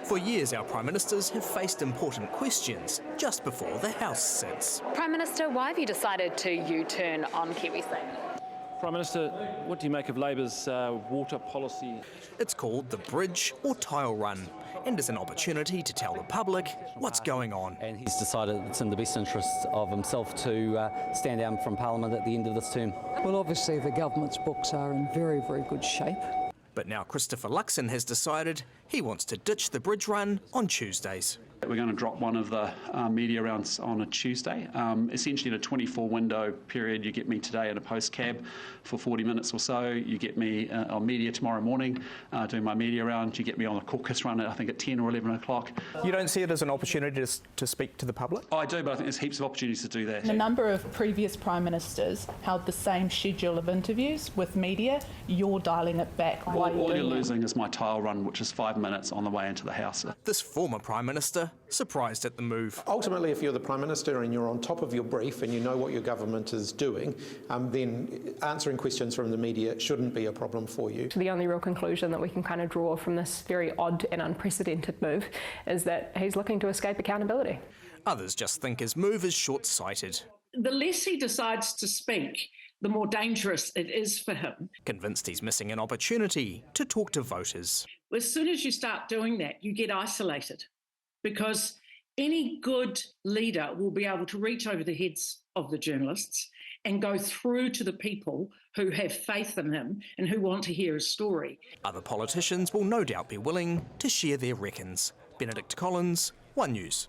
For years, our Prime Ministers have faced important questions just before the House sits. Prime Minister, why have you decided to U-turn on KiwiSaver? Prime Minister, what do you make of Labor's water policy? It's called the Bridge or Tile Run and is an opportunity to tell the public what's going on. And he's decided it's in the best interest of himself to stand down from Parliament at the end of this term. Well, obviously the government's books are in very, very good shape. But now Christopher Luxon has decided he wants to ditch the Bridge Run on Tuesdays. We're going to drop one of the media rounds on a Tuesday. Essentially, in a 24 window period, you get me today in a post cab for 40 minutes or so. You get me on media tomorrow morning doing my media round. You get me on a caucus run, I think, at 10 or 11 o'clock. You don't see it as an opportunity to speak to the public? I do, but I think there's heaps of opportunities to do that. A number of previous Prime Ministers held the same schedule of interviews with media. You're dialing it back. All you're losing is my tile run, which is 5 minutes on the way into the House. This former Prime Minister surprised at the move. Ultimately, if you're the Prime Minister and you're on top of your brief and you know what your government is doing, then answering questions from the media shouldn't be a problem for you. The only real conclusion that we can kind of draw from this very odd and unprecedented move is that he's looking to escape accountability. Others just think his move is short-sighted. The less he decides to speak, the more dangerous it is for him. Convinced he's missing an opportunity to talk to voters. As soon as you start doing that, you get isolated, because any good leader will be able to reach over the heads of the journalists and go through to the people who have faith in him and who want to hear his story. Other politicians will no doubt be willing to share their reckons. Benedict Collins, One News.